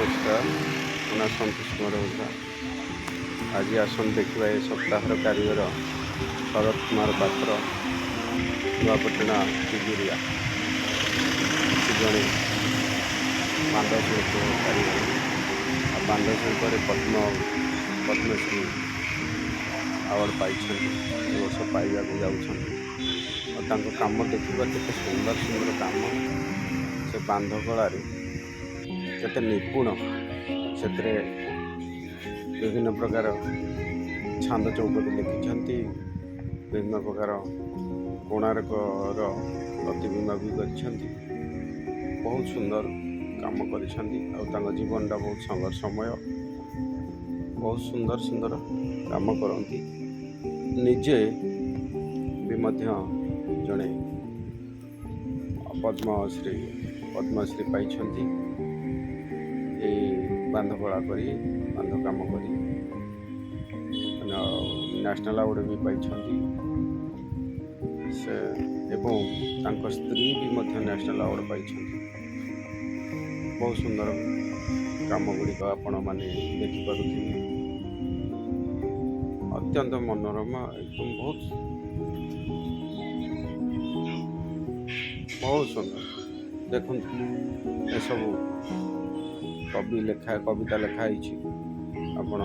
नमस्कार मो ना संतोष कुमार ओझा। आज आसन देखा ए सप्ताहर कारीगर शरद कुमार पात्र नुआपटना चिजुरिया से जड़े बांध शिल्प कारीगर बांध शिल्प पद्मश्री अवार्ड पाई वर्ष पाइबा जाऊँ कम देखा के सुंदर सुंदर काम से बांध कलार केते निपुण से विभिन्न प्रकार छांद चौपदी लिखिं विभिन्न प्रकार कोणार्कर प्रतिबिंब भी कर बहुत सुंदर काम कर जीवनटा बहुत संघर्षमय बहुत सुंदर सुंदर काम करती निजे भी मध्य जड़े पद्मश्री पाई बांधकला करी बांध काम करी नेशनल अवार्ड भी पाई से एवं स्त्री भी मध्य नेशनल अवार्ड पाई बहुत सुंदर काम गुड़िक आपण मैंने देखिपे अत्यंत मनोरम एकदम बहुत सुंदर देखु ये सब कवि लेखा कविता लिखाई आपण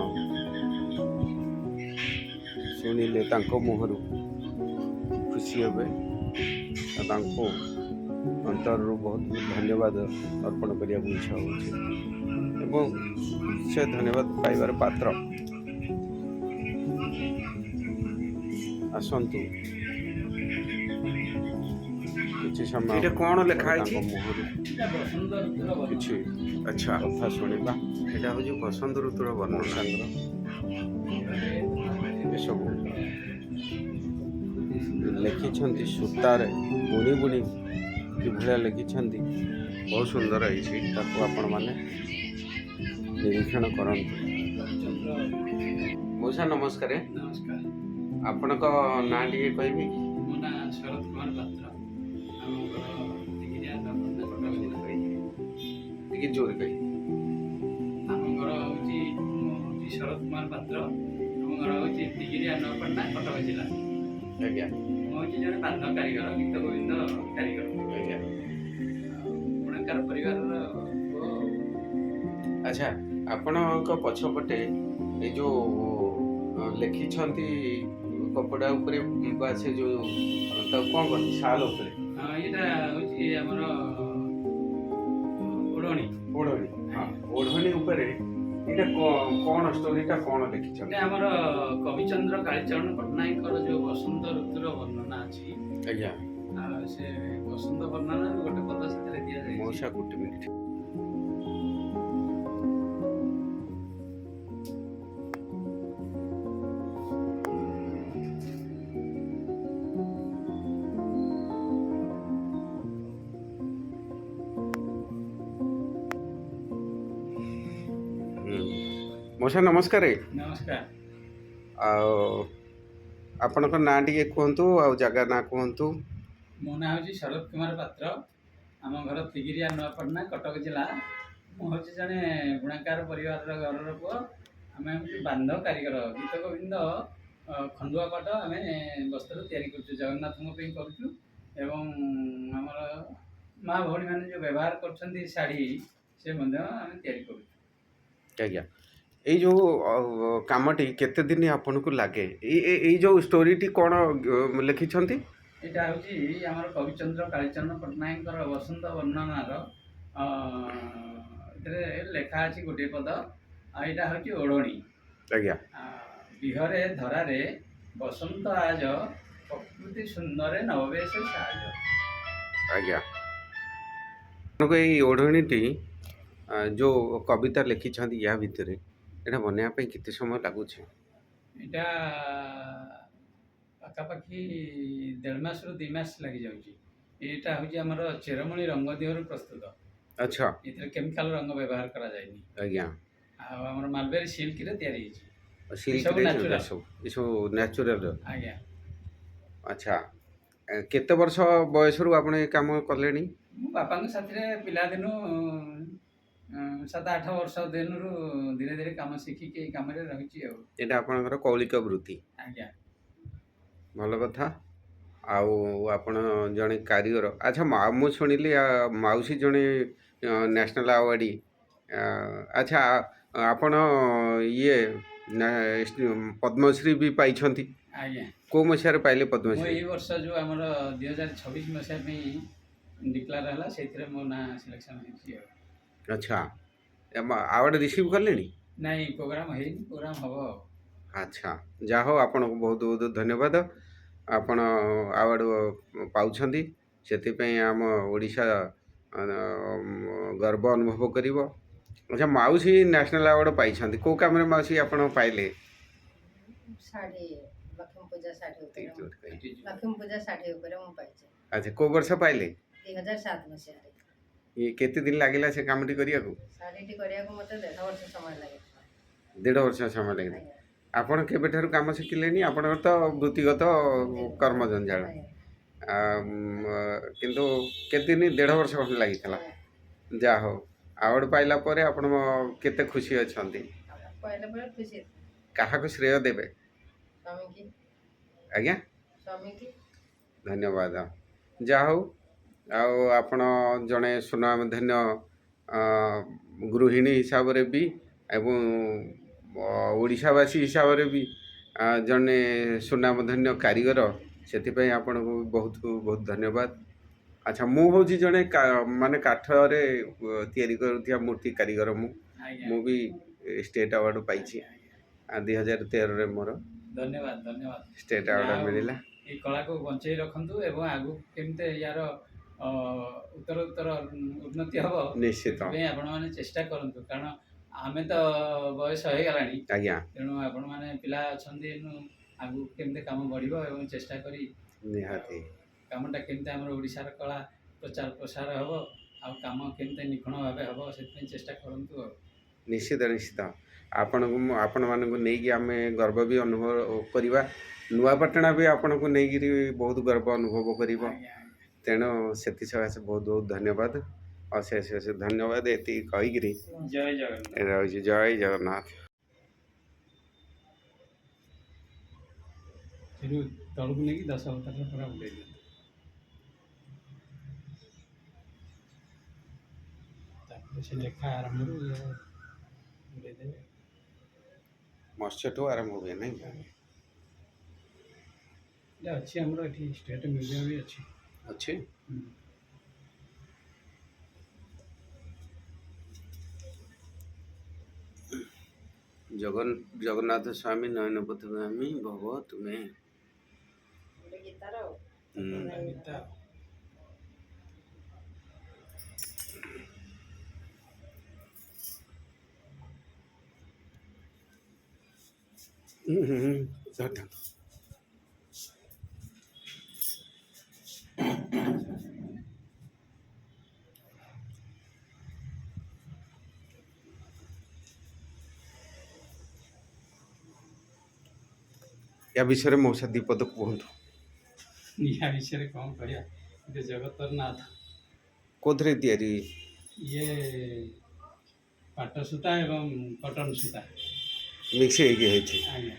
शुणिले मुहर खुशी हे अंतर बहुत धन्यवाद अर्पण करने को इच्छा हो से धन्यवाद पाइबार पात्र आसतु किसी समय कौन लिखा मुहर किसी अच्छा कथा शुणा यहाँ हूँ बसंत ऋतुर वर्णन सब लिखिं सूतार बुणी बुणी किभलिया लिखिं बहुत सुंदर है आपण मैंने निरीक्षण करंतु। मौसा नमस्कार आपण ना टे कहबी मो ना शरद कुमार पात्र जोर कही आम घर हूँ शरद कुमार पात्र आम घर हूँ टिगिरिया नपड़ना कटक जिला आज्ञा मुझे जड़े बांध कारीगर गीत गोविंद कारीगर आज्ञा बुणाकार परिवार अच्छा आपण पछपटे ये जो लिखि कपड़ा उपरे बा से जो कौन कर साल उपरे यहाँ हूँ ओढ़णी ओढ़णी हाँ ओढ़णी उपरे इटा कौन स्टोरीटा कौन लिखिं आमर कविचंद्र कालीचरण पट्टनायक जो बसंत ऋतुर वर्णना अच्छी आज्ञा से बसंत वर्णना गोटे पद से दि जाए मौसा गोटे मिनिट मौसा नमस्कार नमस्कार आपण ना टे कहतु आ जगह ना कहतु मो ना हूँ शरद कुमार पात्र आम घर तिगिरिया नपड़ना कटक जिला हूँ जड़े बुणाकार परिवार घर पुओ आम हूँ बांध कारीगर गीत गोविंद खंडुआ पाट आम वस्त्र या जगन्नाथ करुचु एवं आमर माँ भौणी मैंने जो व्यवहार कर शाढ़ी से आम आज्ञा ये जो कामटी केते दिन आपन को लागे ये जो स्टोरीटी कौन लिखिं यहाँ हूँ आम कविचंद्र कालीचरण पट्टनायक बसंत वर्णनार लेखा अच्छी गोटे पद यहाँ हूँ ओढ़णी आज्ञा बिहरे धरारे बसंत आज प्रकृति सुंदर नववेश साज आज्ञा ओढ़णी जो कविता लिखिं या भितर यहाँ बनवाई केते समय लगुच यहाँ पाखापाखि 1.5 मास रु 2 मास लग जाटा हूँ आम चेरमूली रंग देहर प्रस्तुत अच्छा ये केमिकल रंग व्यवहार करा आज्ञा आम मालबेरी सिल्क सब नेचुरल आज्ञा अच्छा केते वर्ष बयस रु आपण काम कले बापा साथी पिला दिन ସାତ ଆଠ ବର୍ଷ ଦିନରୁ ଧୀରେ ଧୀରେ କାମ ଶିଖିକି ଏଇ କାମରେ ରହିଛି ଆଉ। ଏଇଟା ଆପଣଙ୍କର କୌଳିକ ବୃତ୍ତି। ଆଜ୍ଞା। ଭଲ କଥା। ଆଉ ଆପଣ ଜଣେ କାରିଗର। ଆଚ୍ଛା ମୁଁ ଶୁଣିଲି ମାଉସୀ ଜଣେ ନ୍ୟାସନାଲ୍ ଆୱାର୍ଡ଼। ଆଚ୍ଛା ଆପଣ ଇଏ ପଦ୍ମଶ୍ରୀ ବି ପାଇଛନ୍ତି। ଆଜ୍ଞା। କେଉଁ ମସିହାରେ ପାଇଲେ ମୁଁ ପଦ୍ମଶ୍ରୀ? ଏଇ ବର୍ଷ ଯେଉଁ ଆମର 2026 ମସିହା ପାଇଁ ଡିକ୍ଲାର ହେଲା ସେଇଥିରେ ମୋ ନାଁ ସିଲେକ୍ସନ୍ ହେଇଛି ଆଉ। ଆଚ୍ଛା ଆୱାର୍ଡ଼ ରିସିଭ୍ କଲେଣି? ନାଇଁ ପ୍ରୋଗ୍ରାମ ହେଇନି, ପ୍ରୋଗ୍ରାମ ହବ ଆଉ। ଆଚ୍ଛା ଯାହା ହଉ ଆପଣଙ୍କୁ ବହୁତ ବହୁତ ଧନ୍ୟବାଦ। ଆପଣ ଆୱାର୍ଡ଼ ପାଉଛନ୍ତି, ସେଥିପାଇଁ ଆମ ଓଡ଼ିଶା ଗର୍ବ ଅନୁଭବ କରିବ। ଆଚ୍ଛା ମାଉସୀ ନ୍ୟାସନାଲ୍ ଆୱାର୍ଡ଼ ପାଇଛନ୍ତି, କେଉଁ କାମରେ ମାଉସୀ ଆପଣ ପାଇଲେ? ଶାଢ଼ୀ ଲକ୍ଷ୍ମୀ ପୂଜା ଶାଢ଼ୀ ଉପରେ ମୁଁ ପାଇଛି। ଆଚ୍ଛା କେଉଁ ବର୍ଷ ପାଇଲେ? 2007 ମସିହାରେ। କେତେ ଦିନ ଲାଗିଲା ସେ କାମଟି କରିବାକୁ? ଶାଢ଼ୀଟି କରିବାକୁ ମୋତେ 1.5 ବର୍ଷ ସମୟ ଲାଗିଥିଲା। 1.5 ବର୍ଷ ସମୟ ଲାଗିଲା। ଆଜ୍ଞା। ଆପଣ କେବେଠାରୁ କାମ ଶିଖିଲେଣି? ଆପଣଙ୍କର ତ ବୃତ୍ତିଗତ କର୍ମ ଜଞ୍ଜାଳ, କିନ୍ତୁ କେତେ ଦିନ? 1.5 ବର୍ଷ ଖଣ୍ଡେ ଲାଗିଥିଲା। ଯାହା ହଉ ଆୱାର୍ଡ଼ ପାଇଲା ପରେ ଆପଣ କେତେ ଖୁସି ଅଛନ୍ତି? ପାଇଲା ପରେ ଖୁସି। କାହାକୁ ଶ୍ରେୟ ଦେବେ? ସ୍ୱାମୀକି। ଆଜ୍ଞା ସ୍ୱାମୀକି। ଧନ୍ୟବାଦ। ଯାହା ହଉ ଆଉ ଆପଣ ଜଣେ ସୁନାମଧନ୍ୟ ଗୃହିଣୀ ହିସାବରେ ବି ଏବଂ ଓଡ଼ିଶାବାସୀ ହିସାବରେ ବି ଜଣେ ସୁନାମଧନ୍ୟ କାରିଗର, ସେଥିପାଇଁ ଆପଣଙ୍କୁ ବହୁତ ବହୁତ ଧନ୍ୟବାଦ। ଆଚ୍ଛା ମୁଁ ହେଉଛି ଜଣେ ମାନେ କାଠରେ ତିଆରି କରୁଥିବା ମୂର୍ତ୍ତି କାରିଗର। ମୁଁ ବି ଷ୍ଟେଟ୍ ଆୱାର୍ଡ଼ ପାଇଛି। 2013ରେ ମୋର ଧନ୍ୟବାଦ ଧନ୍ୟବାଦ। ଷ୍ଟେଟ୍ ଆୱାର୍ଡ଼ ମିଳିଲା। ଏଇ କଳାକୁ ବଞ୍ଚେଇ ରଖନ୍ତୁ ଏବଂ ଆଗକୁ କେମିତି ୟାର ଉତ୍ତର ଉନ୍ନତି ହେବ ନିଶ୍ଚିତ। ସେଥିପାଇଁ ଆପଣମାନେ ଚେଷ୍ଟା କରନ୍ତୁ, କାରଣ ଆମେ ତ ବୟସ ହେଇଗଲାଣି। ଆଜ୍ଞା। ତେଣୁ ଆପଣମାନେ ପିଲା ଅଛନ୍ତି, ଆଗକୁ କେମିତି କାମ ବଢ଼ିବ ଏବଂ ଚେଷ୍ଟା କରି ନିହାତି କାମଟା କେମିତି ଆମର ଓଡ଼ିଶାର କଳା ପ୍ରଚାର ପ୍ରସାର ହେବ ଆଉ କାମ କେମିତି ନିଖୁଣ ଭାବେ ହେବ ସେଥିପାଇଁ ଚେଷ୍ଟା କରନ୍ତୁ ଆଉ। ନିଶ୍ଚିତ ନିଶ୍ଚିତ। ଆପଣମାନଙ୍କୁ ନେଇକି ଆମେ ଗର୍ବ ବି ଅନୁଭବ କରିବା। ନୂଆପାଟଣା ବି ଆପଣଙ୍କୁ ନେଇକିରି ବହୁତ ଗର୍ବ ଅନୁଭବ କରିବ। ତେଣୁ ସେଥିସକାଶେ ବହୁତ ବହୁତ ଧନ୍ୟବାଦ, ଅଶେଷ ଅଶେଷ ଧନ୍ୟବାଦ। ଏତିକି କହିକିରି ଜୟ ଜଗନ୍ନାଥ। ରହୁଛି। ଜୟ ଜଗନ୍ନାଥ। ସେଠୁ ତଳକୁ ନେଇକି 10 ଅବତାର ପୁରା ବୁଲେଇ ଦିଅନ୍ତୁ। ତାପରେ ସେ ଲେଖା ଆରମ୍ଭରୁ ବୁଲେଇ ଦେବେ। ମତ୍ସ୍ୟଠୁ ଆରମ୍ଭ ହୁଏ ନାଇଁ? ଏଇଟା ଅଛି ଆମର ଏଠି ଷ୍ଟେଟ୍ ମ୍ୟୁଜିୟମ୍ ବି ଅଛି। ଅଛି। ଜଗନ୍ନାଥ ସ୍ୱାମୀ ନୟନ ପଥଗାମୀ ଭବ ତୁମେ। ଗୀତାର ଗୀତା। ୟା ବିଷୟରେ ମଉସା ଦୀପଦ କୁହନ୍ତୁ। ୟା ବିଷୟରେ କ'ଣ କହିବା, ଏ ଜଗତର ନାଥ। କୋଉଥିରେ ତିଆରି? ଇଏ ପାଟ ସୂତା ଏବଂ କଟନ ସୂତା ମିକ୍ସ ହେଇକି ହେଇଛି। ଆଜ୍ଞା।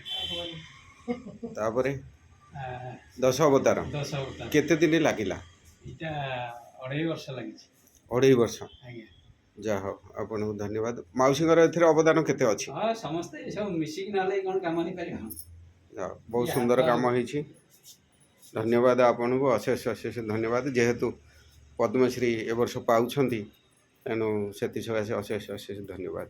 ତାପରେ 10 ଅବତାର। 10 ଅବତାର। କେତେ ଦିନ ଲାଗିଲା? ଏଇଟା 2.5 ବର୍ଷ ଲାଗିଛି। 2.5 ବର୍ଷ। ଆଜ୍ଞା। ଯାହା ହଉ ଆପଣଙ୍କୁ ଧନ୍ୟବାଦ। ମାଉସୀଙ୍କର ଏଥିରେ ଅବଦାନ କେତେ ଅଛି? ହଁ ସମସ୍ତେ ଏସବୁ ମିଶିକି ନହେଲେ କ'ଣ କାମ ହେଇପାରିବ। ବହୁତ ସୁନ୍ଦର କାମ ହେଇଛି। ଧନ୍ୟବାଦ ଆପଣଙ୍କୁ, ଅଶେଷ ଅଶେଷ ଧନ୍ୟବାଦ। ଯେହେତୁ ପଦ୍ମଶ୍ରୀ ଏ ବର୍ଷ ପାଉଛନ୍ତି, ତେଣୁ ସେଥିସକାଶେ ଅଶେଷ ଅଶେଷ ଧନ୍ୟବାଦ।